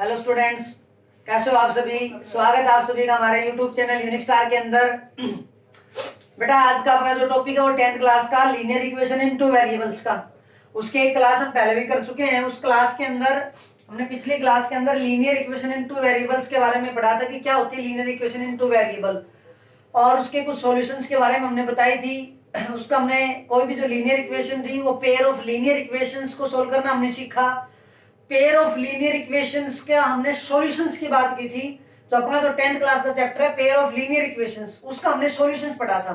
Hello students, कैसे हो आप सभी। स्वागत है आप सभी का हमारे यूट्यूब चैनल यूनिक स्टार के अंदर। बेटा आज का अपना जो टॉपिक है वो 10th क्लास का linear equation in two variables का। उसके एक क्लास हम पहले भी कर चुके हैं। उस क्लास के अंदर हमने पिछली क्लास के अंदर linear equation in two variables के बारे में पढ़ा था कि क्या होती है linear equation in two variable, और उसके कुछ सॉल्यूशंस के बारे में हमने बताई थी। उसका हमने कोई भी जो लीनियर इक्वेशन थी वो पेयर ऑफ लीनियर इक्वेशंस को सोल्व करना हमने सीखा। पेयर ऑफ लीनियर इक्वेशंस के हमने सॉल्यूशंस की बात की थी। तो अपना जो 10th क्लास का चैप्टर है पेयर ऑफ लीनियर इक्वेशंस, उसका हमने सॉल्यूशंस पढ़ा था।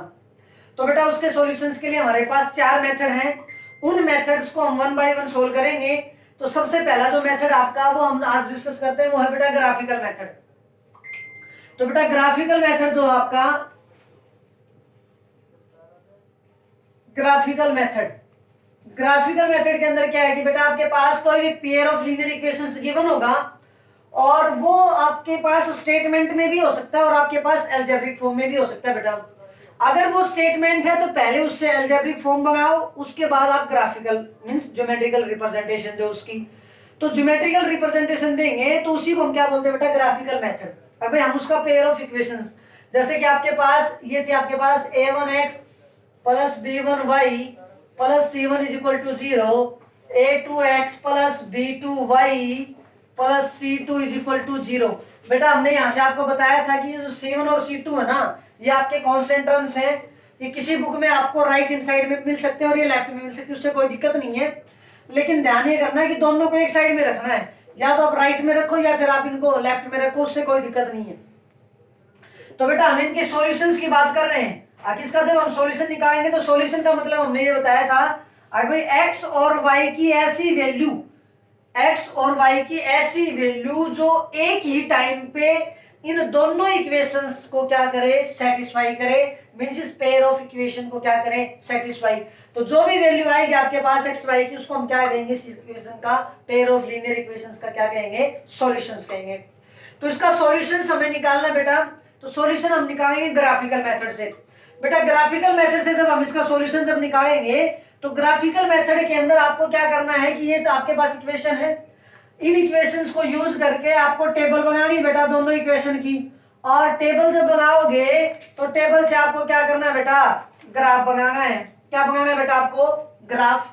तो बेटा उसके सॉल्यूशंस के लिए हमारे पास 4 मेथड हैं। उन मेथड्स को हम वन बाय वन सोल्व करेंगे। तो सबसे पहला जो मेथड आपका वो हम आज डिस्कस करते हैं वो है बेटा ग्राफिकल मेथड। तो बेटा ग्राफिकल मेथड जो आपका ग्राफिकल मेथड के अंदर क्या है कि बेटा आपके पास कोई भी pair of linear equations given होगा और वो आपके पास स्टेटमेंट में भी हो सकता है और आपके पास अलजेब्रिक फॉर्म में भी हो सकता है। बेटा अगर वो स्टेटमेंट है तो पहले उससे अलजेब्रिक फॉर्म बनाओ, उसके बाद आप ग्राफिकल मींस ज्योमेट्रिकल रिप्रेजेंटेशन दो उसकी। तो ज्योमेट्रिकल रिप्रेजेंटेशन देंगे तो उसी को हम क्या बोलते हैं बेटा ग्राफिकल मेथड। अब हम उसका पेयर ऑफ इक्वेशंस जैसे कि आपके पास ये थी, आपके पास a1x plus b1y plus c1 is equal to 0, a2x plus b2y plus c2 is equal to 0। बेटा हमने यहाँ से आपको बताया था कि ये जो c1 और c2 है ना, ये आपके कांस्टेंट टर्म्स हैं। ये किसी बुक में आपको राइट हैंड साइड में मिल सकते हैं और ये लेफ्ट में मिल सकते हैं, उससे कोई दिक्कत नहीं है। लेकिन ध्यान ये करना है कि दोनों को एक साइड में रखना है, या तो आप राइट में रखो या फिर आप इनको लेफ्ट में रखो, उससे कोई दिक्कत नहीं है। तो बेटा हम इनके सॉल्यूशंस की बात कर रहे हैं। आगे इसका जब हम सॉल्यूशन निकालेंगे तो सॉल्यूशन का मतलब हमने ये बताया था अगर x और y की ऐसी वैल्यू, x और y की ऐसी वैल्यू जो एक ही टाइम पे इन दोनों इक्वेशंस को क्या करे सेटिस्फाई करे, मींस इस पेयर ऑफ इक्वेशन को क्या करे सेटिस्फाई। तो जो भी वैल्यू आएगी आपके पास x y की उसको हम क्या कहेंगे इस इक्वेशन का पेयर ऑफ लीनियर इक्वेशंस का क्या कहेंगे सॉल्यूशंस कहेंगे। तो इसका सॉल्यूशंस हमें निकालना बेटा, तो सॉल्यूशन हम निकालेंगे ग्राफिकल मेथड से। बेटा ग्राफिकल मेथड से जब हम इसका सॉल्यूशन जब निकालेंगे तो ग्राफिकल मेथड के अंदर आपको क्या करना है कि ये तो आपके पास इक्वेशन है, इन इक्वेशंस को यूज करके आपको टेबल बनानी बेटा दोनों इक्वेशन की। और टेबल जब बनाओगे तो टेबल से आपको क्या करना है बेटा ग्राफ बनाना है। क्या बनाना है बेटा आपको ग्राफ।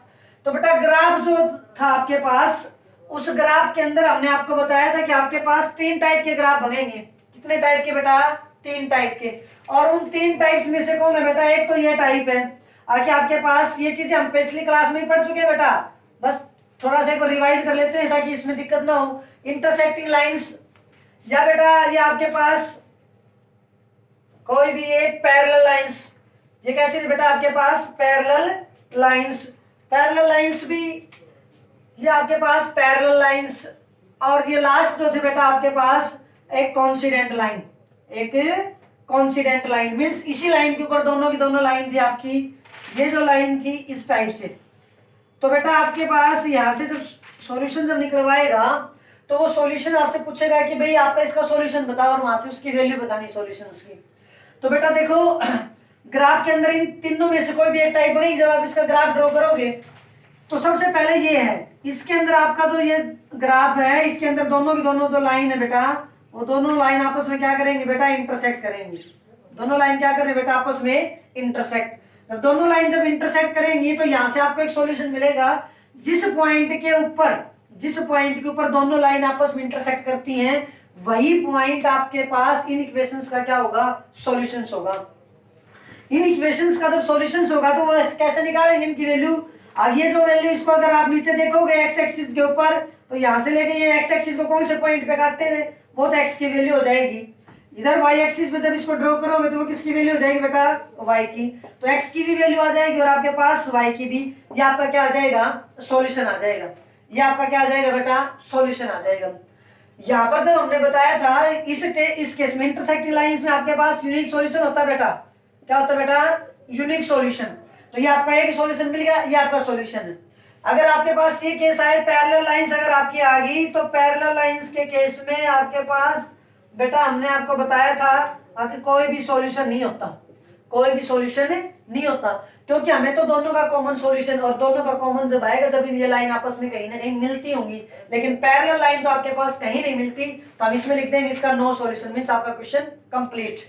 तो बेटा ग्राफ जो था आपके पास, उस ग्राफ के अंदर हमने आपको बताया था कि आपके पास 3 टाइप के ग्राफ बनेंगे। कितने टाइप के बेटा 3 टाइप के। और उन 3 टाइप्स में से कौन है बेटा, एक तो ये टाइप है। आगे आपके पास ये चीजें हम पिछली क्लास में ही पढ़ चुके हैं बेटा, बस थोड़ा सा एक बार रिवाइज कर लेते हैं ताकि इसमें दिक्कत ना हो। इंटरसेक्टिंग लाइंस, या बेटा ये आपके पास कोई भी एक पैरेलल लाइंस, ये कैसी थी बेटा आपके पास पैरेलल लाइंस भी, ये आपके पास पैरेलल लाइंस। और ये लास्ट जो थे बेटा आपके पास एक कोइंसिडेंट लाइन, मींस इसी लाइन के ऊपर दोनों की दोनों लाइन थी आपकी, ये जो लाइन थी इस टाइप से। तो बेटा आपके पास यहाँ से जब सॉल्यूशन जब निकलवाएगा तो वो सॉल्यूशन आपसे पूछेगा कि भाई आपका इसका सॉल्यूशन बताओ और वहां से उसकी वैल्यू बतानी सॉल्यूशंस की। तो बेटा देखो ग्राफ के अंदर इन तीनों में से कोई भी एक टाइप बनेगी। जब आप इसका ग्राफ ड्रॉ करोगे तो सबसे पहले ये है, इसके अंदर आपका जो ये ग्राफ है इसके अंदर दोनों की दोनों जो लाइन है बेटा वो दोनों लाइन आपस में क्या करेंगे बेटा इंटरसेक्ट करेंगे। दोनों लाइन क्या करें बेटा आपस में इंटरसेक्ट। जब दोनों लाइन जब इंटरसेक्ट करेंगी तो यहाँ से आपको एक सॉल्यूशन मिलेगा। जिस पॉइंट के ऊपर दोनों लाइन आपस में इंटरसेक्ट करती हैं वही पॉइंट आपके पास इन इक्वेशंस का क्या होगा सॉल्यूशंस होगा। इन इक्वेशंस का जब सॉल्यूशंस होगा तो वो कैसे निकालेंगे इनकी वैल्यू। अब ये जो वैल्यू इसको अगर आप नीचे देखोगे एक्स एक्सिस के ऊपर, तो यहाँ से लेके ये एक्स एक्सिस को कौन से पॉइंट पे काटते थे वो तो एक्स की वैल्यू हो जाएगी। इधर वाई एक्सिस पे जब इसको ड्रॉ करोगे तो वो किसकी वैल्यू हो जाएगी बेटा वाई की। तो एक्स की भी वैल्यू आ जाएगी और आपके पास वाई की भी। ये आपका क्या आ जाएगा सॉल्यूशन आ जाएगा। ये आपका क्या आ जाएगा बेटा सॉल्यूशन आ जाएगा। यहाँ पर जब हमने बताया था इस केस में इंटरसेक्टिंग लाइंस में आपके पास यूनिक सॉल्यूशन होता है बेटा। क्या होता है बेटा यूनिक सॉल्यूशन। तो ये आपका एक सॉल्यूशन मिल गया, ये आपका सॉल्यूशन है। अगर आपके पास ये केस आए पैरेलल लाइंस अगर आपकी आ गई तो पैरेलल लाइंस के केस में आपके पास बेटा हमने आपको बताया था कि कोई भी सॉल्यूशन नहीं होता। कोई भी सॉल्यूशन नहीं होता, क्योंकि हमें तो दोनों का कॉमन सॉल्यूशन, और दोनों का कॉमन जब आएगा जब ये लाइन आपस में कहीं ना कहीं मिलती होंगी, लेकिन पैरेलल लाइन तो आपके पास कहीं नहीं मिलती, तो हम इसमें लिख देंगे इसका नो सॉल्यूशन, मींस आपका क्वेश्चन कंप्लीट।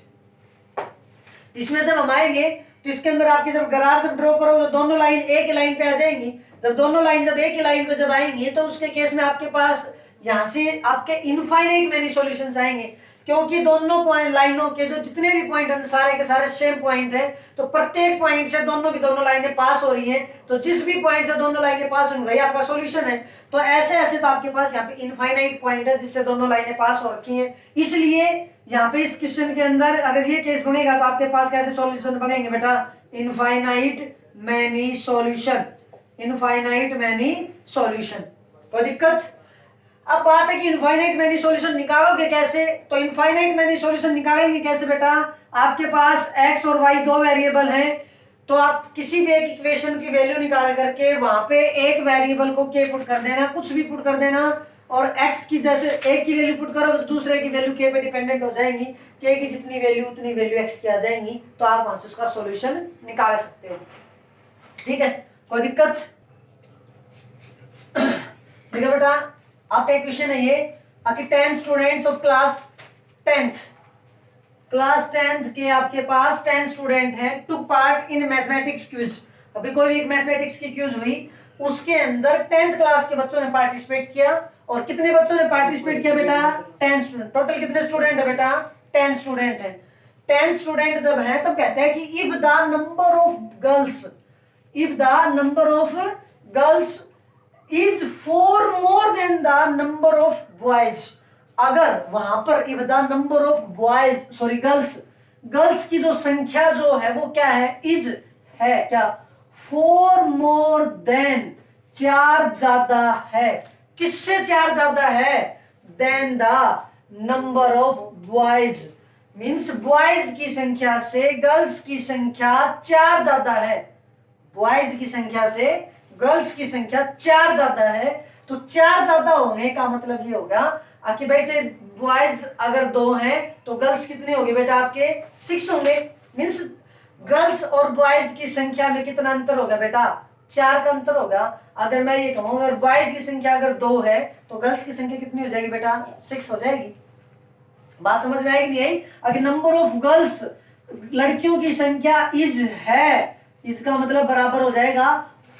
इसमें जब हम आएंगे तो इसके अंदर आपके जब ग्राफ जब ड्रॉ करोगे तो दोनों लाइन एक ही लाइन पे आ जाएंगी। जब दोनों लाइन जब एक ही लाइन पे जब आएंगी तो उसके केस में आपके पास यहाँ से आपके इनफाइनाइट मेनी सॉल्यूशंस आएंगे, क्योंकि दोनों पॉइंट लाइनों के जो जितने भी पॉइंट हैं सारे के सारे सेम पॉइंट है, तो प्रत्येक पॉइंट से दोनों की दोनों लाइनें पास हो रही हैं, तो जिस भी पॉइंट से दोनों लाइनें पास होंगी वही आपका सॉल्यूशन है। तो ऐसे ऐसे तो आपके पास यहाँ पे इनफाइनाइट पॉइंट है जिससे दोनों लाइनें पास हो रखी हैं, इसलिए यहाँ पे इस क्वेश्चन के अंदर अगर ये केस बनेगा तो आपके पास कैसे सॉल्यूशन बनेंगे बेटा, infinite many solution, infinite many solution. कोई दिक्कत? अब बात है कि इनफाइनाइट मैनी सॉल्यूशन निकालोगे कैसे, तो इनफाइनाइट मैनी सॉल्यूशन निकालेंगे कैसे बेटा, आपके पास x और y दो वेरिएबल हैं, तो आप किसी भी एक इक्वेशन की वैल्यू निकाल करके वहां पे एक वेरिएबल को k पुट कर देना, कुछ भी पुट कर देना, और x की जैसे एक की वैल्यू पुट करोगे तो दूसरे की वैल्यू k पे डिपेंडेंट हो जाएंगी, k की जितनी वैल्यू उतनी वैल्यू x की आ जाएंगी, तो आप वहां से उसका सॉल्यूशन निकाल सकते हो। ठीक है, कोई दिक्कत? ठीक है बेटा, आपका एक क्वेश्चन है ये, कि 10 स्टूडेंट्स ऑफ क्लास 10th के आपके पास 10 स्टूडेंट हैं, took part in mathematics quiz. अभी कोई भी एक मैथमेटिक्स की क्विज हुई, उसके अंदर 10th क्लास के बच्चों ने पार्टिसिपेट किया, और कितने बच्चों ने पार्टिसिपेट किया बेटा, 10 स्टूडेंट। टोटल कितने स्टूडेंट है बेटा, 10 स्टूडेंट है। 10 स्टूडेंट जब है तब कहते हैं कि if the number of girls, if the number of girls is 4 more than the number of boys, अगर वहां पर if the number of boys sorry girls की जो संख्या जो है वो क्या है, इज है क्या, 4 मोर देन, 4 ज्यादा है, किससे 4 ज्यादा है, then the number of boys, means boys की संख्या से गर्ल्स की संख्या 4 ज्यादा है, बॉयज की संख्या से गर्ल्स की संख्या 4 ज्यादा है, तो 4 ज्यादा होने का मतलब ये होगा कि भाई चाहे बॉयज अगर 2 हैं तो गर्ल्स कितने होंगे बेटा आपके 6 होंगे, मीन्स गर्ल्स और बॉयज की संख्या में कितना अंतर होगा बेटा, 4 का अंतर होगा। अगर मैं ये कहूँ अगर बॉयज की संख्या अगर 2 है तो गर्ल्स की संख्या कितनी हो जाएगी बेटा, 6 हो जाएगी। बात समझ में आएगी नहीं आई? अगर नंबर ऑफ गर्ल्स लड़कियों की संख्या इज है, इसका मतलब बराबर हो जाएगा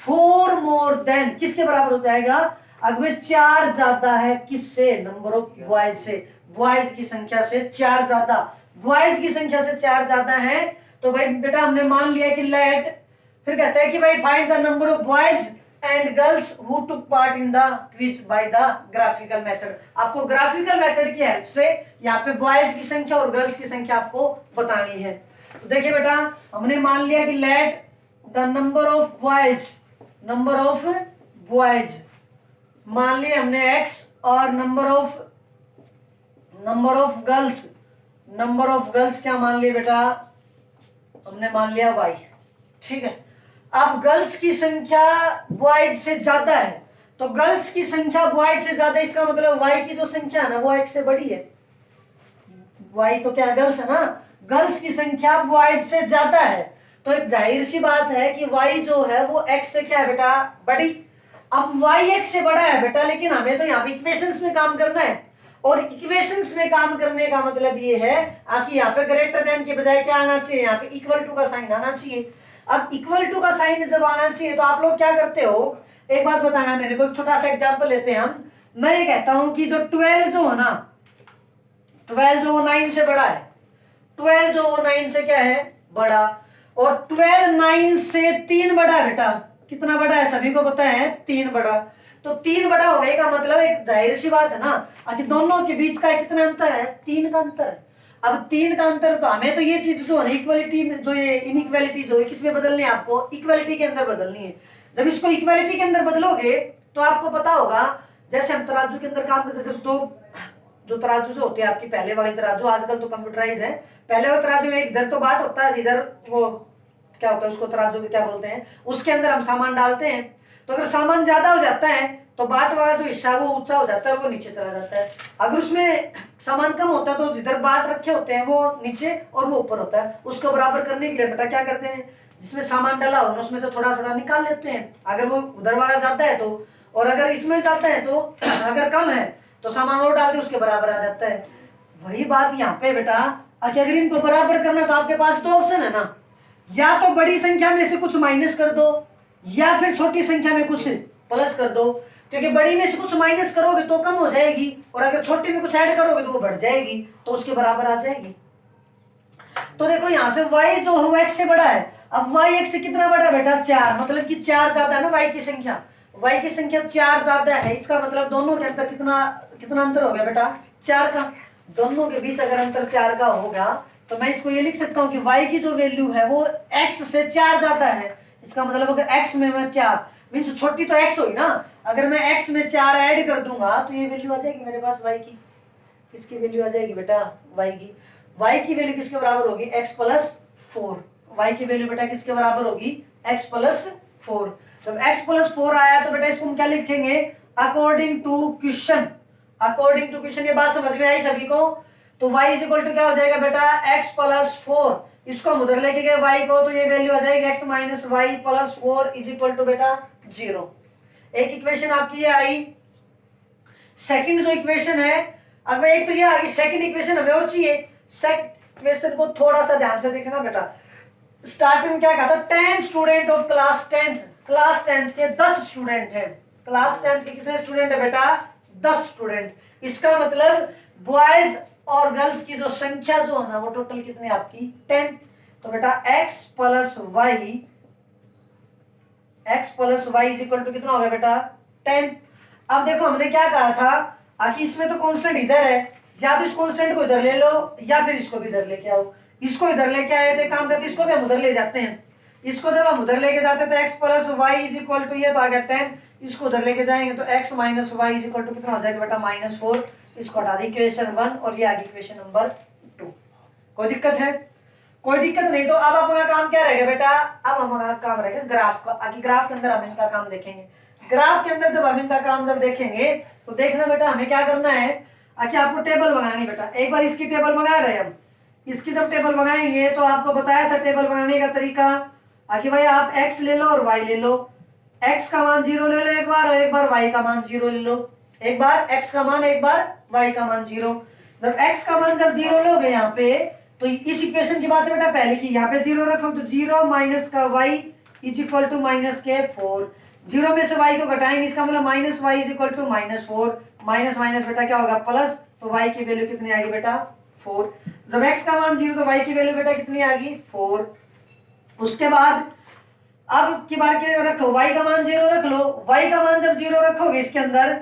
4 मोर देन, किसके बराबर हो जाएगा, अगर 4 ज्यादा है किससे, नंबर ऑफ बॉयज से, बॉयज की संख्या से 4 ज्यादा, बॉयज की संख्या से 4 ज्यादा है, तो भाई बेटा हमने मान लिया कि लेट, फिर कहते हैं कि भाई find the number of boys and girls who took part in the quiz by the graphical method. आपको ग्राफिकल मेथड की हेल्प से यहाँ पे बॉयज की संख्या और गर्ल्स की संख्या आपको बतानी है। तो देखिए बेटा हमने मान लिया कि let the number of boys मान लिया हमने x, और नंबर ऑफ गर्ल्स क्या मान लिया बेटा, हमने मान लिया y। ठीक है, अब गर्ल्स की संख्या बॉयज से ज्यादा है, तो गर्ल्स की संख्या बॉयज से ज्यादा, इसका मतलब y की जो संख्या है ना वो x से बड़ी है, y तो क्या गर्ल्स है ना, गर्ल्स की संख्या बॉयज से ज्यादा है, तो एक जाहिर सी बात है कि y जो है वो x से क्या है बेटा, बड़ी। अब y x से बड़ा है बेटा, लेकिन हमें तो यहाँ पे इक्वेशंस में काम करना है, और इक्वेशंस में काम करने का मतलब ये है कि यहाँ पे ग्रेटर देन के बजाय क्या आना चाहिए, यहाँ पे इक्वल टू का साइन आना चाहिए। अब इक्वल टू का साइन जब आना चाहिए तो आप लोग क्या करते हो, एक बात बताना मेरे को, छोटा सा एग्जाम्पल लेते हैं हम। मैं ये कहता हूं कि जो 12 जो है ना, 12 जो 9 से बड़ा है, 12 जो 9 से क्या है, बड़ा, और 12 9 से 3 बड़ा है बेटा, कितना बड़ा है सभी को पता है, 3 बड़ा। तो 3 बड़ा होने का मतलब एक जाहिर सी बात है ना कि दोनों के बीच का कितना अंतर है, 3 का अंतर है। अब 3 का अंतर, तो हमें तो ये चीज जो है इक्वालिटी में, जो ये इनइक्वालिटी जो है किसमें बदलनी है, आपको इक्वालिटी के अंदर बदलनी है। जब इसको इक्वालिटी के अंदर बदलोगे तो आपको पता होगा, जैसे हम तराजू के अंदर काम करते, जब दो जो तराजू जो होते हैं आपकी, पहले वाली तराजू, आजकल तो कंप्यूटराइज है, पहले वाले तराजू में इधर तो बाट होता है, इधर वो क्या होता है उसको तराजू में क्या बोलते हैं, उसके अंदर हम सामान डालते हैं, तो अगर सामान ज्यादा हो जाता है तो बाट वाला जो हिस्सा है वो ऊंचा हो जाता है, वो नीचे चला जाता है। अगर उसमें सामान कम होता है तो जिधर बाट रखे होते हैं वो नीचे और वो ऊपर होता है, उसको बराबर करने के लिए बेटा क्या करते हैं, जिसमें सामान डाला हो उसमें से थोड़ा थोड़ा निकाल लेते हैं, अगर वो उधर वाला जाता है तो, और अगर इसमें जाता है तो अगर कम है तो सामान और डाल के उसके बराबर आ जाता है। वही बात यहाँ पे बेटा, अगर इनको बराबर करना तो आपके पास दो ऑप्शन है ना, या तो बड़ी संख्या में से कुछ माइनस कर दो या फिर छोटी संख्या में कुछ प्लस कर दो, क्योंकि बड़ी में से कुछ माइनस करोगे तो कम हो जाएगी और अगर छोटी में कुछ ऐड करोगे तो वो बढ़ जाएगी, तो उसके बराबर आ जाएगी। तो देखो यहाँ से y जो है वो x से बड़ा है, अब y x से कितना बड़ा है बेटा, 4, मतलब कि 4 ज्यादा है ना y की संख्या, y की संख्या 4 ज्यादा है, इसका मतलब दोनों के अंदर कितना कितना अंतर हो गया बेटा, 4 का। दोनों के बीच अगर अंतर 4 का होगा तो मैं इसको ये लिख सकता हूँ कि y की जो वैल्यू है वो x से 4 ज्यादा है, इसका मतलब अगर x में मैं 4 मीन्स छोटी तो x हुई ना, अगर मैं x में 4 ऐड कर दूंगा तो ये वैल्यू आ जाएगी मेरे पास y की, किसकी वैल्यू आ जाएगी बेटा, y की। y की वैल्यू किसके बराबर होगी, x प्लस 4, y की वैल्यू बेटा किसके बराबर होगी, x प्लस 4। जब x प्लस 4 आया तो बेटा इसको हम क्या लिखेंगे, according to question, according to question. ये बात समझ में आई सभी को, तो y इज इक्वल टू क्या हो जाएगा बेटा, x प्लस 4, इसको हम उधर लेके गए y को, तो ये वैल्यू आ जाएगी x minus y plus 4 is equal to बेटा 0। एक इक्वेशन आपकी ये आई। सेकंड जो इक्वेशन है, अब एक तो ये आ गई, सेकंड इक्वेशन हमें और चाहिए। सेकंड इक्वेशन को थोड़ा सा ध्यान से देखना बेटा, स्टार्टिंग में क्या कहा था, 10 student of class 10th, class 10th के 10 स्टूडेंट हैं, क्लास 10th के कितने स्टूडेंट है बेटा, 10 स्टूडेंट। इसका मतलब बॉयज और गर्ल्स की जो संख्या जो है ना वो टोटल कितने आपकी 10। तो बेटा x plus y is equal to कितना हो गया बेटा 10। अब देखो हमने क्या कहा था, आखिर इसमें तो कांस्टेंट इधर है, या तो इस कांस्टेंट को इधर ले लो या फिर इसको भी इधर लेके आओ। इसको इधर लेके आए तो काम करते, इसको भी हम उधर ले जाते हैं। इसको जब हम उधर लेके जाते हैं तो x plus y is equal to ये तो आ गया 10, इसको उधर लेके जाएंगे तो x minus y is equal to कितना हो जाएगा बेटा -4। इसको हटा दी इक्वेशन 1 और ये आ गई इक्वेशन नंबर 2। कोई दिक्कत है, कोई दिक्कत नहीं। तो अब अपना काम क्या रहेगा बेटा, अब हमारा काम रहेगा ग्राफ का। आगे ग्राफ के अंदर हम इनका काम देखेंगे। ग्राफ के अंदर जब हम इनका काम जब देखेंगे तो देखना बेटा हमें क्या करना है, आखिर आपको टेबल बनाएंगे बेटा। एक बार इसकी टेबल बना रहे हैं हम, इसकी जब टेबल बनाएंगे तो आपको बताया था टेबल बनाने का तरीका। आखिर भाई आप x ले लो और y ले लो, x का मान 0 ले लो एक बार, और एक बार y का मान 0 ले लो। एक बार x का मान, एक बार y का मान 0। जब x का मान जब 0 लोगे यहाँ पे, तो इस इक्वेशन की बात है बेटा पहले की, यहाँ पे 0 रखो तो 0 माइनस का y is equal to minus के 4। 0 में से y को घटाएंगे, इसका मतलब minus y is equal to -4। Minus minus बेटा क्या होगा प्लस, तो y की वैल्यू कितनी आएगी बेटा 4। जब x का मान 0 तो y की वैल्यू बेटा कितनी आ गई 4। उसके बाद अब की बार के रखो, y का मान 0 रख लो। y का मान जब 0 रखोगे इसके अंदर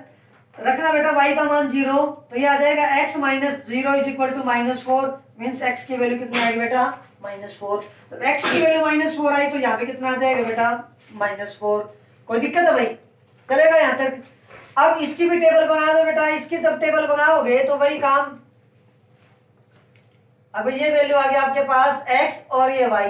रखना बेटा y का मान 0, तो ये आ जाएगा x minus 0 is equal to -4, means x की वैल्यू कितनी आएगी बेटा -4। तो x की वैल्यू -4 आई तो यहाँ पे कितना आ जाएगा बेटा -4। कोई दिक्कत है भाई, चलेगा यहाँ तक। अब इसकी भी टेबल बना दो बेटा, इसकी जब टेबल बनाओगे तो वही काम। अब ये वैल्यू आ गया आपके पास x और ये y,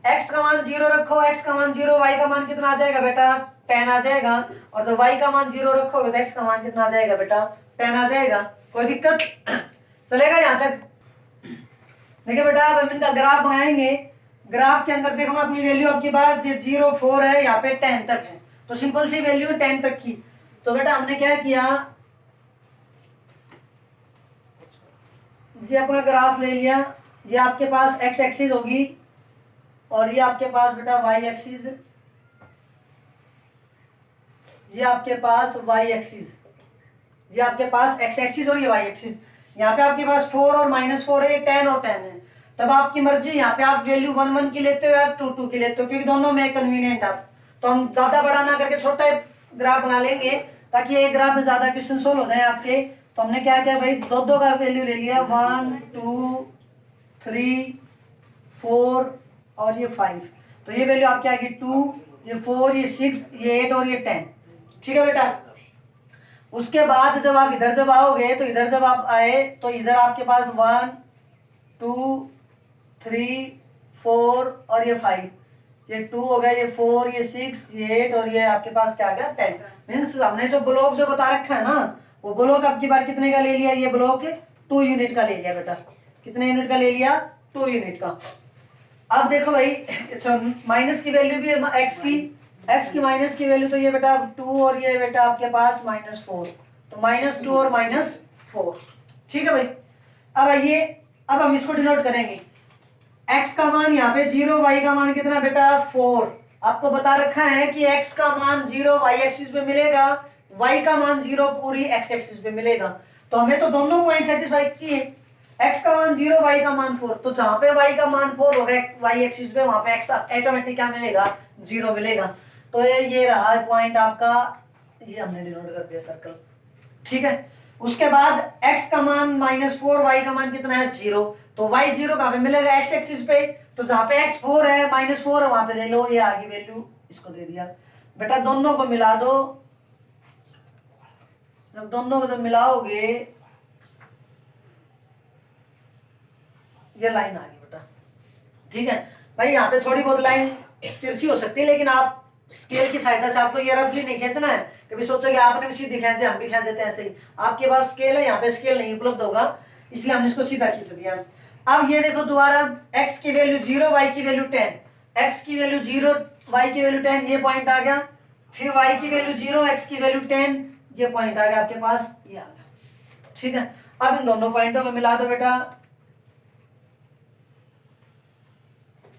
x का मान 0 रखो, x का मान 0, y का मान कितना आ जाएगा बेटा 10 आ जाएगा। और जब y का मान 0 रखोगे तो x का मान कितना आ जाएगा बेटा 10 आ जाएगा। कोई दिक्कत, चलेगा यहाँ तक। देखिए बेटा अब हम इनका ग्राफ बनाएंगे। ग्राफ के अंदर देखो अपनी वैल्यू आपकी बार 0 4 है, यहाँ पे 10 तक है, तो सिंपल सी वैल्यू 10 तक की। तो बेटा हमने क्या किया जी, अपना ग्राफ ले लिया। ये आपके पास x एक्सिस होगी और ये आपके पास बेटा y एक्सिस, ये आपके पास y एक्सिस, ये आपके पास x एक्सिस और ये y एक्सिस। यहाँ पे आपके पास 4 और -4 है, 10 और 10 है। तब आपकी मर्जी, यहाँ पे आप वैल्यू 1 1 की लेते हो या 2 2 की लेते हो, क्योंकि दोनों में कन्वीनियंट आप। तो हम ज्यादा बड़ा ना करके छोटा ग्राफ बना लेंगे ताकि एक ग्राफ में ज्यादा क्वेश्चन सोल्व हो जाए आपके। तो हमने क्या किया भाई, दो का वैल्यू ले लिया, 1 2 3 4 और ये 5। तो ये वैल्यू आपकी आएगी 2, ये 4, ये 6, ये 8 और ये 10। ठीक है बेटा। उसके बाद जब आप इधर जब आओगे तो इधर जब आप आए तो इधर आपके पास 1 2 3 4 और ये 5, ये 2 हो गया, ये 4, ये 6, ये 8 और ये आपके पास क्या आ गया 10। मीन्स हमने जो ब्लॉक जो बता रखा है ना, वो ब्लॉक अब की बार कितने का ले लिया, ये ब्लॉक 2 यूनिट का ले लिया बेटा। कितने यूनिट का ले लिया, 2 यूनिट का। अब देखो भाई, अच्छा माइनस की वैल्यू भी है एक्स की माइनस की वैल्यू, तो ये बेटा 2 और ये बेटा आपके पास -4, तो -2 और -4। ठीक है भाई। अब आइए, अब हम इसको डिनोट करेंगे। x का मान यहाँ पे 0, y का मान कितना बेटा 4। आपको बता रखा है कि x का मान 0 y एक्सिस पे मिलेगा, y का मान 0 पूरी x एक्सिस पे मिलेगा। तो हमें तो दोनों पॉइंट सेटिस्फाई चाहिए। x का मान 0, y का मान 4, तो जहां पे y का मान 4 होगा y एक्सिस पे, वहां पे x ऑटोमेटिक क्या मिलेगा 0 मिलेगा। तो ये रहा पॉइंट आपका, ये हमने डिनोट कर दिया सर्कल। ठीक है। उसके बाद x का मान -4, y का मान कितना है 0, तो y 0 कहां पे मिलेगा x एक्सिस पे, तो जहां पे x 4 है -4 है वहां पे ले लो, ये आगे वैल्यू इसको दे दिया बेटा। दोनों को मिला दो, जब दोनों को जब मिलाओगे ये लाइन आ गई बेटा। ठीक है भाई, यहाँ पे थोड़ी बहुत लाइन तिरछी हो सकती है, लेकिन आप स्केल की सहायता से आपको ये रफली नहीं खींचना है। कभी सोचो कि आपने भी सीधी खींचे, हम भी खींच देते हैं ऐसे ही। आपके पास स्केल है, यहाँ पे स्केल नहीं उपलब्ध होगा, इसलिए हमने इसको सीधा खींच दिया। अब ये देखो दोबारा, x की वैल्यू 0, y की वैल्यू 10, x की वैल्यू 0, y की वैल्यू 10, ये पॉइंट आ गया। फिर y की वैल्यू 0, x की वैल्यू 10, ये पॉइंट आ गया आपके पास, ये आ गया। ठीक है। अब इन दोनों पॉइंटों को मिला दो बेटा,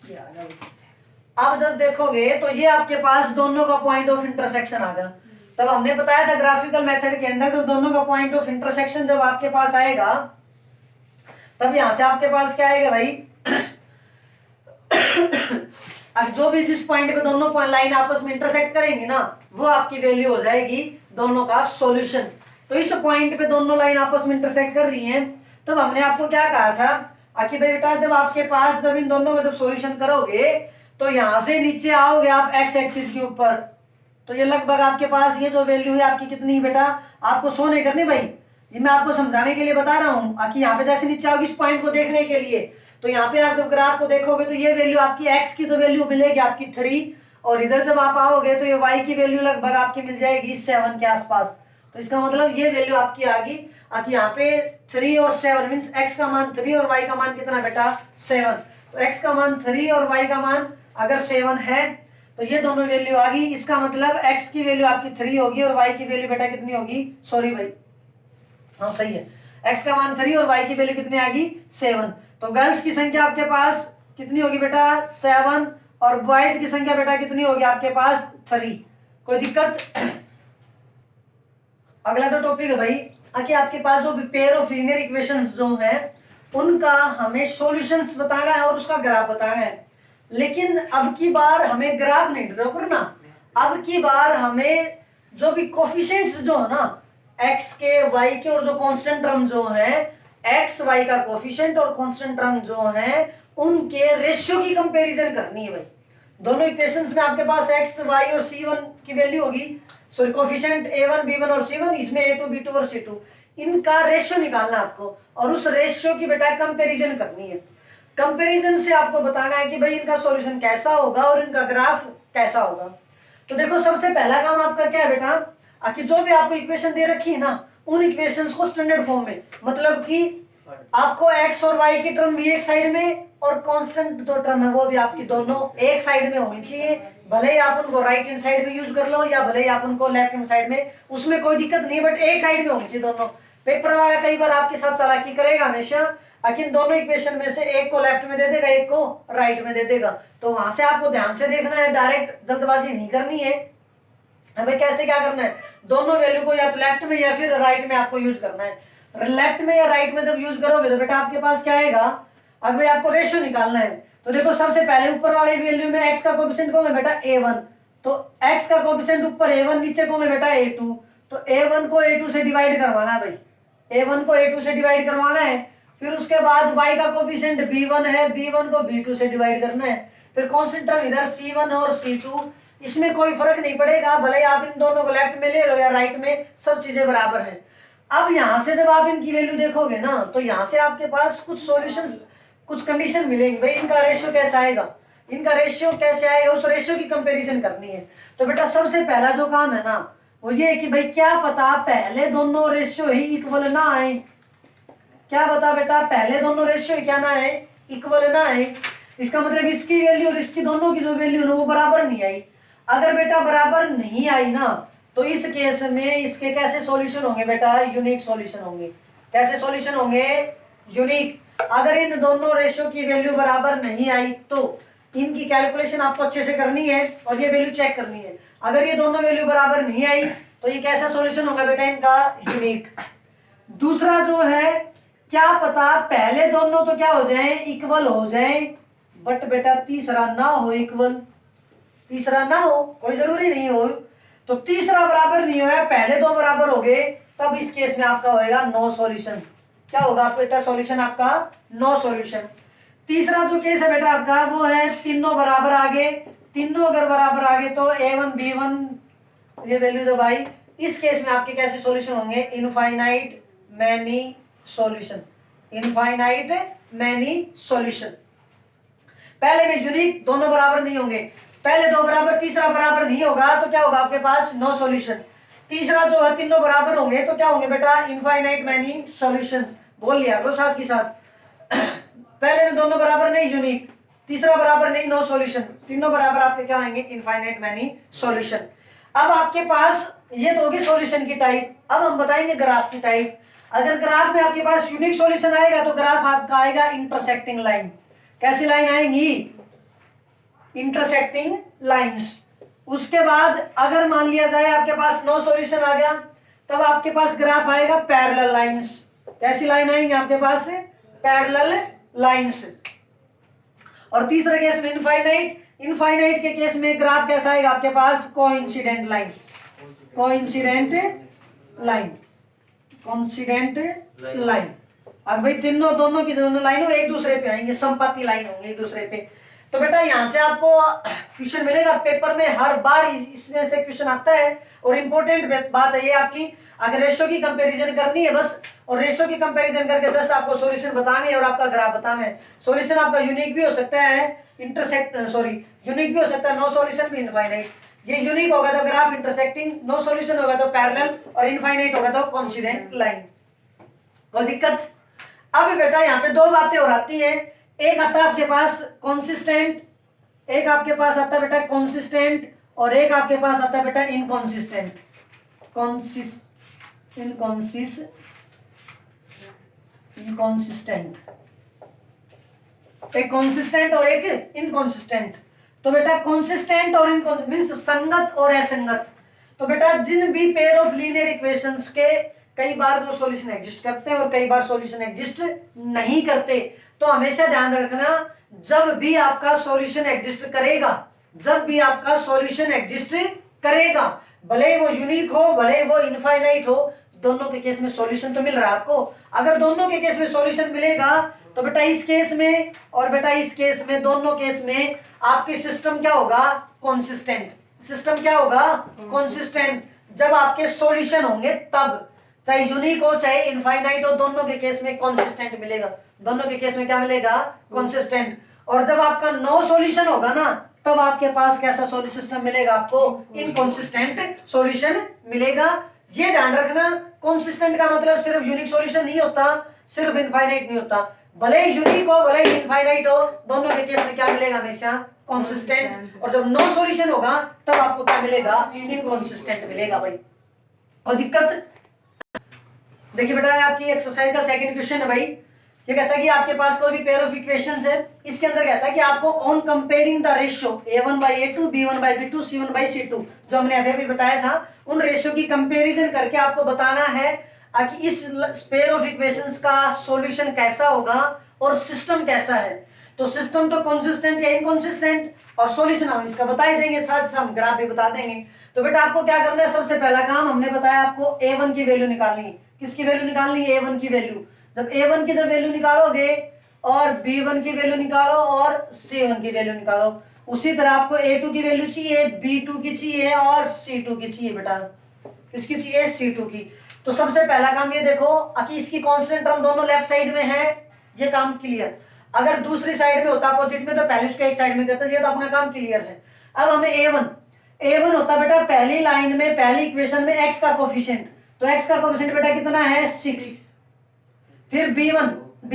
ये आ गया। अब जब देखोगे तो ये आपके पास दोनों का पॉइंट ऑफ इंटरसेक्शन आ गया। तब हमने बताया था ग्राफिकल मेथड के अंदर, जब दोनों का पॉइंट ऑफ इंटरसेक्शन जब आपके पास आएगा, तब यहां से आपके पास क्या आएगा भाई अब जो भी जिस पॉइंट पे दोनों पॉइंट लाइन आपस में इंटरसेक्ट करेंगी ना, वो आपकी वैल्यू हो जाएगी दोनों का सॉल्यूशन। तो इस पॉइंट पे दोनों लाइन आपस में इंटरसेक्ट कर रही हैं, तब हमने आपको क्या कहा था कि बेटा जब आपके पास जब इन दोनों का जब सॉल्यूशन करोगे, तो यहां से नीचे आओगे आप x एक्सिस के ऊपर, तो ये लगभग आपके पास ये जो वैल्यू है आपकी कितनी बेटा, आपको शो नहीं करनी भाई, ये मैं आपको समझाने के लिए बता रहा हूँ कि यहाँ पे जैसे नीचे आओगे इस पॉइंट को देखने के लिए, तो यहाँ पे आप जब ग्राफ को देखोगे तो ये वैल्यू आपकी x की तो वैल्यू मिलेगी आपकी 3, और इधर जब आप आओगे तो ये y की वैल्यू लगभग आपकी मिल जाएगी 7 के आसपास। तो इसका मतलब ये वैल्यू आपकी आ गई कि यहाँ पे 3 और 7 मीन्स x का मान 3 और y का मान कितना बेटा 7। तो x का मान 3 और y का मान अगर 7 है, तो ये दोनों वैल्यू आ गई। इसका मतलब x की वैल्यू आपकी 3 होगी और y की वैल्यू बेटा कितनी होगी, सॉरी भाई, हाँ सही है, x का मान 3 और y की वैल्यू कितनी आ गई 7। तो गर्ल्स की संख्या आपके पास कितनी होगी बेटा 7, और बॉयज की संख्या बेटा कितनी होगी आपके पास 3। कोई दिक्कत? अगला जो टॉपिक है भाई कि आपके पास जो पेयर ऑफ लीनियर इक्वेशंस जो हैं उनका हमें सॉल्यूशंस बताना है और उसका ग्राफ बताना है। लेकिन अब की बार हमें ग्राफ नहीं ड्रॉ करना, अब की बार हमें जो भी कोफिशिएंट्स जो है ना x के y के और जो कांस्टेंट टर्म जो है x y का कोफिशिएंट और कांस्टेंट टर्म जो है उनके रेशियो की कंपैरिजन करनी है भाई। दोनों इक्वेशंस में आपके पास x y और c1 की वैल्यू होगी, सॉरी कोफिशिएंट a1 b1 और c1, इसमें a2 b2 और c2, इनका रेशियो निकालना आपको और उस रेशियो की बेटा कंपैरिजन करनी है। कंपैरिजन से आपको बताना है कि भाई इनका सॉल्यूशन कैसा होगा और इनका ग्राफ कैसा होगा। तो देखो सबसे पहला काम आपका क्या है बेटा कि जो भी आपको इक्वेशन दे रखी है ना, उन इक्वेशंस को स्टैंडर्ड फॉर्म में, मतलब कि आपको x और y की टर्म भी एक साइड में और कांस्टेंट जो टर्म है वो भी आपकी दोनों एक साइड में होनी चाहिए। भले ही आप उनको राइट हैंड साइड में यूज कर लो या भले ही आप उनको लेफ्ट हैंड साइड में, उसमें कोई दिक्कत नहीं, बट एक साइड में होनी चाहिए दोनों। पेपर वाला कई बार आपके साथ चालाकी करेगा हमेशा, लेकिन दोनों इक्वेशन में से एक को लेफ्ट में दे देगा एक को राइट में दे देगा, तो वहां से आपको ध्यान से देखना है, डायरेक्ट जल्दबाजी नहीं करनी है। हमें कैसे क्या करना है, दोनों वैल्यू को या तो लेफ्ट में या फिर राइट में आपको यूज करना है। लेफ्ट में या राइट में जब यूज करोगे तो बेटा आपके पास क्या आएगा, अगर आपको रेशियो निकालना है तो देखो सबसे पहले ऊपर वाले वैल्यू में x का कोएफिशिएंट कौन है बेटा a1, तो x का कोएफिशिएंट ऊपर a1 नीचे कौन है बेटा a2, तो a1 को a2 से डिवाइड करवाना है भाई, a1 को a2 से डिवाइड करवाना है। फिर उसके बाद y का कोएफिशिएंट b1 है, b1 को b2 से डिवाइड करना है। फिर कौन टर्म इधर c1 और c2, इसमें कोई फर्क नहीं पड़ेगा, भले आप इन दोनों को लेफ्ट में ले लो या राइट में, सब चीजें बराबर हैं। अब यहां से जब आप इनकी वैल्यू देखोगे ना, तो यहां से आपके पास कुछ सॉल्यूशंस, कुछ कंडीशन मिलेंगी भाई इनका रेशियो कैसा आएगा। इनका रेशियो कैसे आएगा, उस रेशियो की कंपैरिजन करनी है। तो बेटा सबसे पहला जो काम है ना वो ये है कि भाई क्या पता पहले दोनों रेशियो ही इक्वल ना आए। क्या पता बेटा पहले दोनों रेशियो क्या ना आए, इक्वल ना आए। इसका मतलब इसकी वैल्यू और इसकी दोनों की जो वैल्यू ना वो बराबर नहीं आई। अगर बेटा बराबर नहीं आई ना तो इस केस में इसके कैसे सॉल्यूशन होंगे बेटा, यूनिक सॉल्यूशन होंगे। कैसे सॉल्यूशन होंगे, यूनिक। अगर इन दोनों रेशियो की वैल्यू बराबर नहीं आई तो इनकी कैलकुलेशन आपको अच्छे से करनी है और ये वैल्यू चेक करनी है। अगर ये दोनों वैल्यू बराबर नहीं आई तो ये कैसा सॉल्यूशन होगा बेटा इनका, यूनिक। दूसरा जो है क्या पता पहले दोनों तो क्या हो जाए, इक्वल हो जाए, बट बेटा तीसरा ना हो इक्वल, तीसरा ना हो, कोई जरूरी नहीं हो। तो तीसरा बराबर नहीं होया, पहले दो बराबर हो गए, तब इस केस में आपका होएगा नो सॉल्यूशन। क्या होगा बेटा सॉल्यूशन आपका, नो सॉल्यूशन। तीसरा जो केस है बेटा आपका वो है तीनों बराबर आ गए। तीनों अगर बराबर आ गए तो a1 b1 ये वैल्यू जब आई, इस केस में आपके कैसे सॉल्यूशन होंगे, infinite many solution, infinite many solution. पहले में यूनिक, दोनों बराबर नहीं होंगे, पहले दो बराबर तीसरा बराबर नहीं होगा तो क्या होगा आपके पास, नो सॉल्यूशन। तीसरा जो है तीनों बराबर होंगे तो क्या होंगे बेटा, इनफाइनाइट मैनी सॉल्यूशंस। बोल लिया करो साथ के साथ। पहले में दोनों बराबर नहीं, यूनिक। तीसरा बराबर नहीं, नो सॉल्यूशन। तीनों बराबर आपके क्या आएंगे, इनफाइनाइट मैनी सॉल्यूशन। अब आपके पास ये तो होगी सॉल्यूशन की टाइप। अब हम बताएंगे ग्राफ की टाइप। अगर ग्राफ में आपके पास यूनिक सॉल्यूशन आएगा तो ग्राफ आपका आएगा इंटरसेक्टिंग लाइन। कैसी लाइन आएंगी, इंटरसेक्टिंग लाइंस। उसके बाद अगर मान लिया जाए आपके पास नो सॉल्यूशन आ गया तब आपके पास ग्राफ आएगा पैरेलल लाइंस। कैसी लाइन आएंगे आपके पास, पैरेलल लाइंस। और तीसरे केस में इनफाइनाइट, इनफाइनाइट के केस में ग्राफ कैसा आएगा आपके पास, coincident line, coincident line, coincident line. अब भाई तीनों दोनों की दोनों लाइन एक दूसरे पे आएंगे, संपत्ति लाइन होंगे एक दूसरे पे। तो बेटा यहां से आपको क्वेश्चन मिलेगा पेपर में, हर बार इसमें से क्वेश्चन आता है। और इंपॉर्टेंट बात है ये आपकी, अगर रेशो की कंपैरिजन करनी है बस, और रेशो की कंपैरिजन करके जस्ट आपको सॉल्यूशन बताना है और आपका ग्राफ बताना है। सॉल्यूशन आपका यूनिक भी हो सकता है, यूनिक भी हो सकता है, नो सॉल्यूशन भी इनफाइनाइट। ये यूनिक होगा तो ग्राफ इंटरसेक्टिंग, नो सॉल्यूशन होगा तो पैरेलल, और इनफाइनाइट होगा तो कोइंसिडेंट लाइन। कोई दिक्कत। अब बेटा यहाँ पे दो बातें और आती है, एक आता है आपके पास कंसिस्टेंट, एक आपके पास आता है बेटा कंसिस्टेंट, और एक आपके पास आता है बेटा इनकंसिस्टेंट। इनकंसिस्टेंट, एक कंसिस्टेंट और एक इनकंसिस्टेंट। तो बेटा कंसिस्टेंट और इनकंसिस्टेंट मींस संगत और असंगत। तो बेटा जिन भी पेयर ऑफ लीनियर इक्वेशंस के कई बार जो सॉल्यूशन एग्जिस्ट करते हैं और कई बार सॉल्यूशन एग्जिस्ट नहीं करते, तो हमेशा ध्यान रखना जब भी आपका सॉल्यूशन एग्जिस्ट करेगा, जब भी आपका सॉल्यूशन एग्जिस्ट करेगा, भले वो यूनिक हो भले वो इनफाइनाइट हो, दोनों के केस में सॉल्यूशन तो मिल रहा है आपको। अगर दोनों के केस में सॉल्यूशन मिलेगा तो बेटा इस केस में और बेटा इस केस में, दोनों केस में आपके सिस्टम क्या होगा, कंसिस्टेंट। सिस्टम क्या होगा, कंसिस्टेंट। जब आपके सॉल्यूशन होंगे तब, चाहे यूनिक हो चाहे इनफाइनाइट हो, दोनों के केस में कंसिस्टेंट मिलेगा। दोनों के केस में क्या मिलेगा, कंसिस्टेंट। और जब आपका नो सॉल्यूशन होगा ना तब आपके पास कैसा सॉल्यूशन सिस्टम मिलेगा, आपको इनकंसिस्टेंट सॉल्यूशन मिलेगा। ये ध्यान रखना, कंसिस्टेंट का मतलब सिर्फ यूनिक सॉल्यूशन नहीं होता, सिर्फ इनफाइनाइट नहीं होता। भले यूनिक हो भले इनफाइनाइट हो, दोनों के केस में क्या मिलेगा, हमेशा कंसिस्टेंट। और जब नो सॉल्यूशन होगा तब आपको क्या मिलेगा, इनकंसिस्टेंट मिलेगा भाई। और दिक्कत देखिए बेटा, आपकी एक्सरसाइज का सेकंड क्वेश्चन है भाई। ये कहता है कि आपके पास कोई भी पेयर ऑफ इक्वेशंस है, इसके अंदर कहता है कि आपको on comparing the ratio a1/a2 b1/b2 c1/c2 जो हमने अभी बताया था, उन रेशियो की कंपैरिजन करके आपको बताना है कि इस पेयर ऑफ इक्वेशंस का सॉल्यूशन कैसा होगा और सिस्टम कैसा है। तो सिस्टम तो कंसिस्टेंट या इनकंसिस्टेंट, और सॉल्यूशन हम इसका बता ही देंगे, साथ साथ हम ग्राफ भी बता देंगे। तो बेटा आपको क्या करना है, सबसे पहला काम हमने बताया आपको a1 की वैल्यू निकालनी है। किसकी वैल्यू निकालनी है, a1 की वैल्यू। जब a1 की जब वैल्यू निकालोगे और b1 की वैल्यू निकालो और c1 की वैल्यू निकालो, उसी तरह आपको a2 की वैल्यू चाहिए, b2 की चाहिए और c2 की चाहिए बेटा। किसकी चाहिए, c2 की। तो सबसे पहला काम ये देखो कि इसकी कांस्टेंट टर्म दोनों लेफ्ट साइड में है, ये काम क्लियर। अगर दूसरी साइड में होता अपोजिट में तो पहले उसको एक साइड में करता, ये तो अपना काम क्लियर है। अब हमें ए वन होता बेटा पहली लाइन में पहली इक्वेशन में एक्स का कोफिशिएंट, तो एक्स का कोफिशिएंट बेटा कितना है 6। फिर बी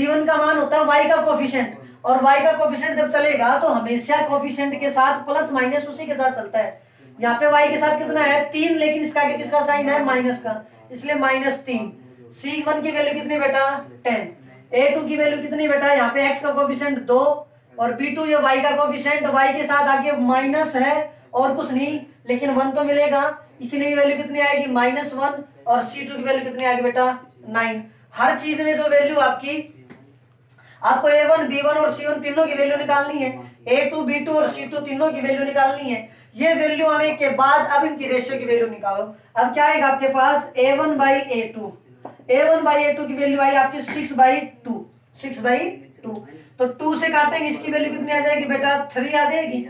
वन का मान होता है वाई का कोफिशिएंट, और वाई का कोफिशिएंट जब चलेगा तो हमेशा कोफिशिएंट के साथ प्लस माइनस उसी के साथ चलता है। यहाँ पे वाई के साथ कितना है 3, लेकिन इसका आगे किसका साइन है माइनस का, इसलिए -3। C1 की वैल्यू कितनी बेटा 10। A2 की वैल्यू कितनी बेटा, यहाँ पे x का कोफिशिएंट 2 और B2 ये y का कोफिशिएंट, y के साथ आगे माइनस है और कुछ नहीं, लेकिन 1 तो मिलेगा, इसलिए ये वैल्यू कितनी आएगी -1, और C2 की वैल्यू कितनी आएगी बेटा 9। हर चीज में जो वैल्यू आपकी, आपको A1 B1 और C1 तीनों की वैल्यू निकालनी है, A2 B2 और C2 तीनों की वैल्यू निकालनी है। ये वैल्यू आने के बाद अब इनकी रेशियो की वैल्यू निकालो। अब क्या आएगा आपके पास A1/A2, A1/A2 की वैल्यू आई आपकी 6/2, तो 2 से काटेंगे, इसकी वैल्यू कितनी आ जाएगी बेटा 3 आ जाएगी।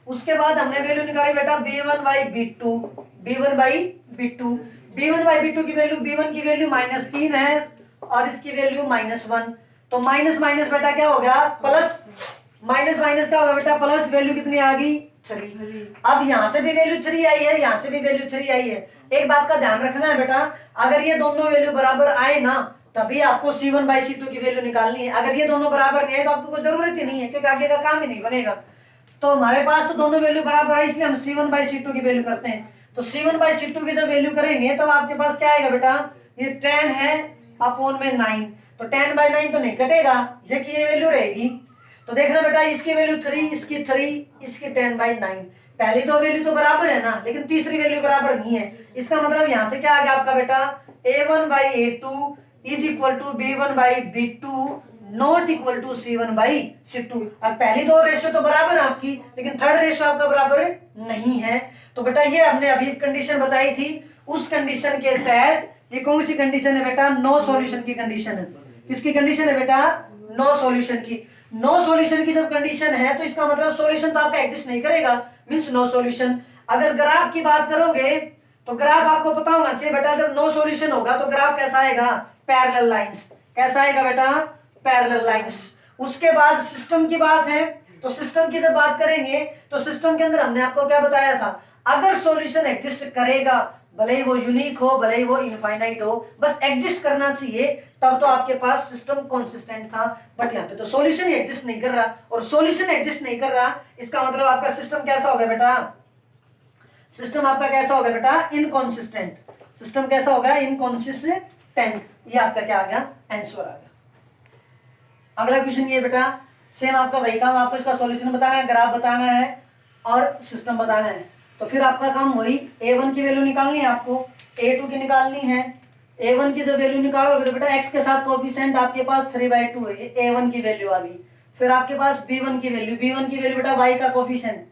उसके बाद हमने वैल्यू निकाली बेटा B1/B2, B1/B2 की वैल्यू, B1 की वैल्यू -3 है और इसकी वैल्यू -1, तो माइनस माइनस बेटा क्या हो गया प्लस, माइनस माइनस क्या होगा बेटा प्लस, वैल्यू कितनी आ गई 3। अब यहाँ से भी वैल्यू 3 आई है, यहाँ से भी वैल्यू 3 आई है। एक बात का ध्यान रखना है बेटा, अगर ये दोनों वैल्यू बराबर आए ना तभी आपको C1/C2 की वैल्यू निकालनी है। अगर ये दोनों बराबर नहीं है तो आपको कोई जरूरत ही नहीं है, क्योंकि आगे का काम ही नहीं बनेगा। तो हमारे पास तो दोनों वैल्यू बराबर है, इसलिए हम C1/C2 की वैल्यू करते हैं। तो C1/C2 की जब वैल्यू करेंगे तो आपके पास क्या आएगा बेटा, ये 10 है अपॉन में 9, तो 10/9 तो नहीं कटेगा, ये की ये वैल्यू रहेगी। तो देखना बेटा इसकी वैल्यू 3, इसकी 3, इसकी 10/9, पहली दो वैल्यू तो बराबर है ना, लेकिन तीसरी वैल्यू बराबर नहीं है। इसका मतलब यहां से क्या आ गया आपका बेटा A1/A2 is equal to B1/B2 not equal to C1/C2। अब पहली दो रेशियो तो बराबर है आपकी, लेकिन थर्ड रेशियो आपका बराबर नहीं है। तो बेटा ये हमने अभी कंडीशन बताई थी, उस कंडीशन के तहत ये कौन सी कंडीशन है बेटा, नो सॉल्यूशन की कंडीशन है। किसकी कंडीशन है बेटा, नो सॉल्यूशन की। नो सॉल्यूशन की जब कंडीशन है तो इसका मतलब सॉल्यूशन तो आपका एग्जिस्ट नहीं करेगा, मींस नो सॉल्यूशन। अगर ग्राफ की बात करोगे तो ग्राफ आपको पता होना चाहिए बेटा, जब नो सॉल्यूशन होगा तो ग्राफ कैसा आएगा, पैरेलल लाइंस। कैसा आएगा बेटा, पैरेलल लाइंस। उसके बाद सिस्टम की बात है, तो सिस्टम की जब बात करेंगे तो सिस्टम के अंदर हमने आपको क्या बताया था, अगर सॉल्यूशन एग्जिस्ट करेगा, भले ही वो यूनिक हो भले ही वो इनफाइनाइट हो, बस एग्जिस्ट करना चाहिए, तब तो आपके पास सिस्टम कंसिस्टेंट था। बट यहाँ पे तो सॉल्यूशन ही एग्जिस्ट नहीं कर रहा, और सॉल्यूशन एग्जिस्ट नहीं कर रहा, इसका मतलब आपका सिस्टम कैसा हो गया बेटा, सिस्टम आपका कैसा होगा बेटा, इनकॉन्सिस्टेंट। सिस्टम कैसा होगा, इनकॉन्सिस्टेंट। ये आपका क्या आ गया, आंसर आ गया। अगला क्वेश्चन ये बेटा, सेम आपका वही काम, आपको इसका सॉल्यूशन बताना है, ग्राफ बताना है और सिस्टम बताना है। तो फिर आपका काम वही, A1 की वैल्यू निकालनी है आपको, A2 की निकालनी है। A1 की जब वैल्यू निकालोगे तो बेटा x के साथ कोफिशिएंट आपके पास 3/2 है, ये A1 की वैल्यू आ गई। फिर आपके पास B1 की वैल्यू, B1 की वैल्यू बेटा y का कोफिशिएंट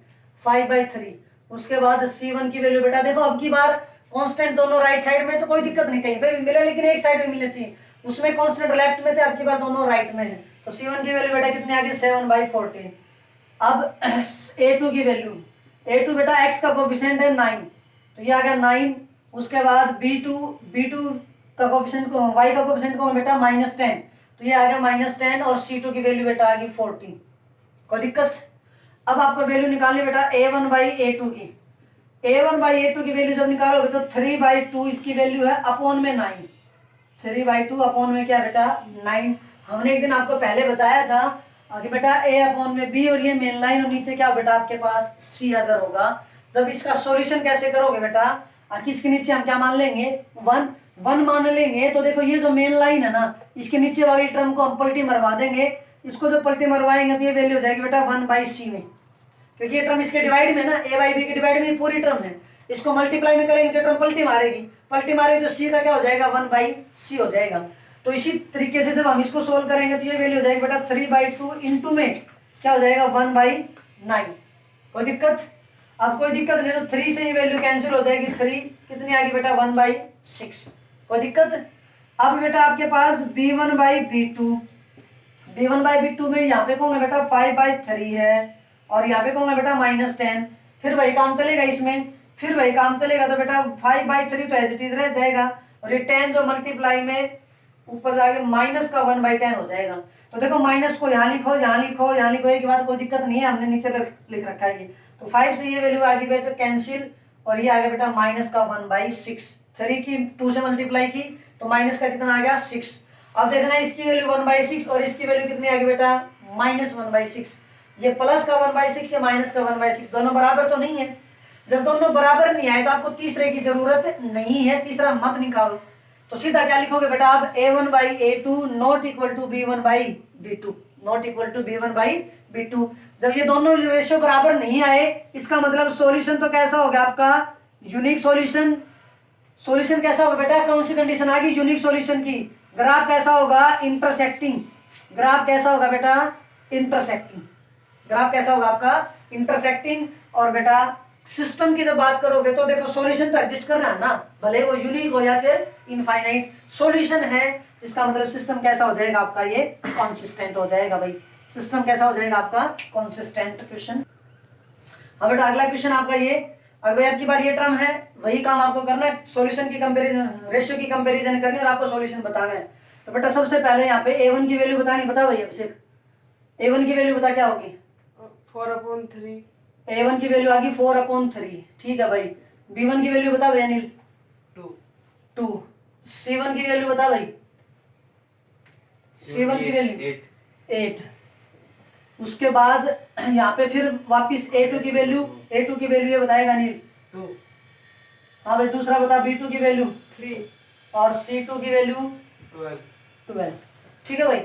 5/3। उसके बाद C1 की वैल्यू बेटा, देखो अब की बार कांस्टेंट दोनों राइट साइड में तो कोई दिक्कत नहीं, कहीं पे भी मिले, लेकिन एक साइड में मिलना चाहिए। उसमें कांस्टेंट लेफ्ट में थे, अब की बार दोनों राइट में है, तो C1 की वैल्यू बेटा कितनी आ गई 7/14। अब A2 की वैल्यू, A2 बेटा x का कोफिशिएंट है 9, तो ये आ गया 9। उसके बाद B2 का कोफिशिएंट को, y का कोफिशिएंट को बेटा -10, तो ये आ गया -10, और C2 की वैल्यू बेटा आ गई 14। कोई दिक्कत। अब आपको वैल्यू निकालनी बेटा A1/A2 की, A1/A2 की वैल्यू जब निकालोगे तो 3/2 इसकी वैल्यू है अपॉन में 9, 3/2 अपॉन में क्या बेटा 9। हमने एक दिन आपको पहले बताया था कि बेटा A अपॉन में B, और ये मेन लाइन, और नीचे क्या बेटा आपके पास C अगर होगा। जब इसका सॉल्यूशन कैसे करोगे बेटा, किसके नीचे हम क्या मान लेंगे, 1 मान लेंगे। तो देखो ये जो मेन लाइन है ना, इसके नीचे वाली टर्म को हम पलटी मरवा देंगे। इसको जब पलटी मरवाएंगे तो ये वैल्यू हो जाएगी बेटा 1/C में, क्योंकि ये टर्म इसके डिवाइड में ना, A/B के डिवाइड में पूरी टर्म है। इसको मल्टीप्लाई में करेंगे तो टर्म पलटी मारेगी, तो C का क्या हो जाएगा 1/C हो जाएगा। तो इसी तरीके से जब हम इसको सोल्व करेंगे तो ये वैल्यू हो जाएगी बेटा 3/2 इंटू में क्या हो जाएगा 1/9। कोई दिक्कत। अब कोई दिक्कत नहीं, तो 3 से ये वैल्यू कैंसिल हो जाएगी, 3 कितनी आ गई बेटा 1/6। कोई दिक्कत। अब बेटा आपके पास B1/B2 में यहाँ पे कौन है बेटा 5/3 है, और यहाँ पे कौन है बेटा -10। फिर वही काम चलेगा इसमें, फिर वही काम चलेगा, तो बेटा 5/3 तो एज इट इज रह जाएगा, और ये 10 जो मल्टीप्लाई में ऊपर जाके माइनस का 1/10 हो जाएगा। तो देखो माइनस को यहाँ लिखो, यहाँ लिखो, यहाँ लिखो, एक बात कोई दिक्कत नहीं है, हमने नीचे लिख रखा है ये। तो 5 से ये वैल्यू आ गई बेटा कैंसिल, और ये आ गया बेटा माइनस का 1/6। 3 की 2 से मल्टीप्लाई की तो माइनस का कितना आ गया 6। अब देखना इसकी वैल्यू 1/6 और इसकी वैल्यू कितनी आ गई बेटा -1/6। ये प्लस का 1/6 या माइनस का 1/6 दोनों बराबर तो नहीं है। जब दोनों बराबर नहीं आए तो आपको तीसरे की जरूरत नहीं है, तीसरा मत निकालो। तो सीधा क्या लिखोगे बेटा आप a1/a2 not equal to b1/b2, not equal to b1/b2। जब ये दोनों रेशियो बराबर नहीं आए इसका मतलब सॉल्यूशन तो कैसा होगा आपका यूनिक सॉल्यूशन। सॉल्यूशन कैसा होगा बेटा, कौन सी कंडीशन आ गई यूनिक सॉल्यूशन की। ग्राफ कैसा होगा इंटरसेक्टिंग। ग्राफ कैसा होगा बेटा इंटरसेक्टिंग। ग्राफ कैसा होगा आपका इंटरसेक्टिंग। और बेटा सिस्टम की जब बात करोगे तो देखो सॉल्यूशन तो एग्जिस्ट कर रहा है ना, भले वो यूनिक हो या फिर इनफाइनाइट सॉल्यूशन है, जिसका मतलब सिस्टम कैसा हो जाएगा आपका ये कंसिस्टेंट हो जाएगा भाई। सिस्टम कैसा हो जाएगा आपका कंसिस्टेंट। क्वेश्चन अब बेटा अगला क्वेश्चन आपका ये, अगर भाई आपकी बार ये टर्म है वही काम आपको करना है, सॉल्यूशन की कंपैरिजन रेशियो की कंपैरिजन करनी है और आपको सॉल्यूशन बताना है। तो बेटा सबसे पहले यहाँ पे a1 की वैल्यू बतानी, बता भाई अभिषेक a1 की वैल्यू बता क्या होगी 4/3। a1 की वैल्यू आ गई 4/3। ठीक है भाई। b1 की वैल्यू बता भाई अनिल 2। c1 की वैल्यू बता भाई c1 की वैल्यू 8। उसके बाद यहाँ पे फिर वापिस a2 की वैल्यू ये बताएगा अनिल 2। हाँ भाई दूसरा बता b2 की वैल्यू 3 और c2 की वैल्यू 12। ठीक है भाई,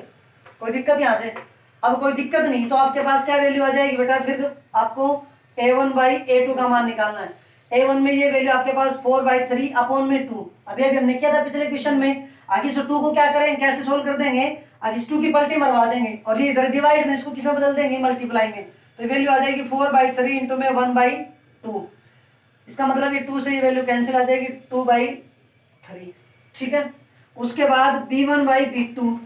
कोई दिक्कत यहाँ से। अब कोई दिक्कत नहीं तो आपके पास क्या वैल्यू आ जाएगी बेटा, फिर आपको a1/a2 का मान निकालना है। a1 में ये वैल्यू आपके पास 4/3/2। अभी हमने किया था पिछले क्वेश्चन में। आगे इस 2 को क्या करेंगे, कैसे सोल्व कर देंगे, आज इस 2 की पलटी मरवा देंगे और ये इधर डिवाइड में इसको किसमें बदल देंगे मल्टीप्लाई में। तो वैल्यू आ जाएगी 4/3 इंटू में 1/2। इसका मतलब ये 2 से ये वैल्यू कैंसिल आ जाएगी 2/3। ठीक है। उसके बाद b1/b2,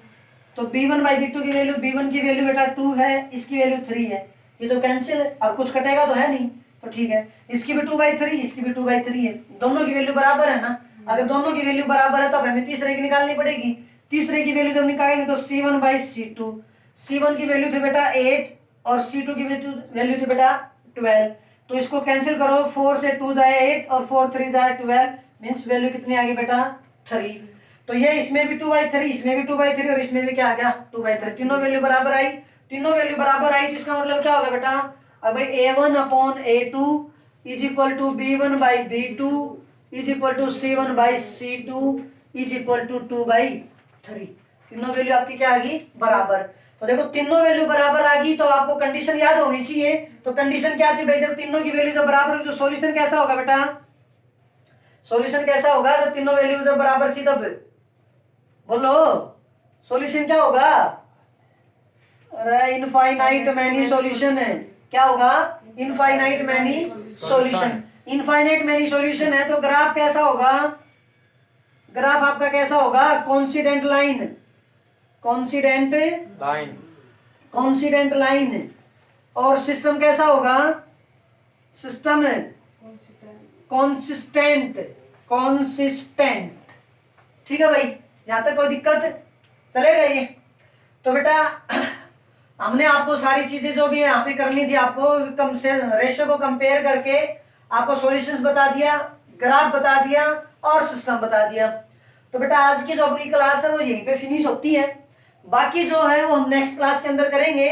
तो b1/b2 की वैल्यू, b1 की वैल्यू बेटा 2 है, इसकी वैल्यू 3 है, ये तो कैंसिल है, अब कुछ कटेगा तो है नहीं, तो ठीक है। इसकी भी 2/3 इसकी भी 2/3 है, दोनों की वैल्यू बराबर है ना। अगर दोनों की वैल्यू बराबर है तो अब हमें तीसरे की निकालनी पड़ेगी। तीसरे की वैल्यू जब निकालेंगे तो c1/c2। c1 की वैल्यू थी बेटा 8 और c2 की वैल्यू थी बेटा 12। तो इसको कैंसिल करो, 4 से 2 जाए 8 और 4 3 जाए 12, मीन्स वैल्यू कितनी आ गई बेटा 3। तो ये इसमें भी 2/3, इसमें भी 2/3 और इसमें भी क्या आ गया 2/3। तीनों वैल्यू बराबर आई, तीनों वैल्यू बराबर आई तो इसका मतलब क्या होगा बेटा, अब भाई a1/a2 is equal to b1/b2 is equal to c1/c2 is equal to 2/3। तीनों वैल्यू आपकी क्या आ गई बराबर। तो देखो तीनों वैल्यू बराबर आ गई तो आपको कंडीशन याद होनी चाहिए। तो कंडीशन क्या थी भाई, जब तीनों की वैल्यू जब बराबर हुई तो सॉल्यूशन कैसा होगा बेटा, सॉल्यूशन कैसा होगा जब तीनों वैल्यू जब बराबर थी तब, बोलो सॉल्यूशन क्या होगा, अरे इनफाइनाइट मैनी सॉल्यूशन है। क्या होगा infinite many solution. Infinite many solution है तो ग्राफ कैसा होगा, ग्राफ आपका कैसा होगा कॉन्सिडेंट लाइन, कॉन्सिडेंट लाइन। और सिस्टम कैसा होगा, सिस्टम कॉन्सिस्टेंट। ठीक है भाई, यहां तक कोई दिक्कत चलेगा ये। तो बेटा हमने आपको सारी चीजें जो भी यहाँ पे करनी थी आपको कम से रेशियो को कंपेयर करके आपको सॉल्यूशंस बता दिया, ग्राफ बता दिया और सिस्टम बता दिया। तो बेटा आज की जो अपनी क्लास है वो यहीं पे फिनिश होती है, बाकी जो है वो हम नेक्स्ट क्लास के अंदर करेंगे।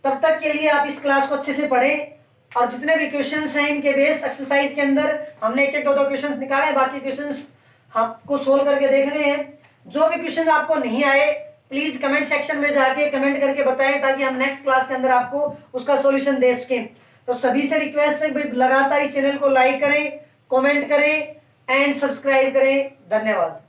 तब तक के लिए आप इस क्लास को अच्छे से पढ़ें और जितने भी क्वेश्चंस हैं इनके बेस एक्सरसाइज के अंदर हमने एक एक दो क्वेश्चंस निकाले, बाकी क्वेश्चंस आपको सोल्व करके देखने हैं। जो भी क्वेश्चन आपको नहीं आए प्लीज कमेंट सेक्शन में जाके कमेंट करके बताएं ताकि हम नेक्स्ट क्लास के अंदर आपको उसका सॉल्यूशन दे सकें। तो सभी से रिक्वेस्ट है भाई लगातार इस चैनल को लाइक करें, कमेंट करें एंड सब्सक्राइब करें। धन्यवाद।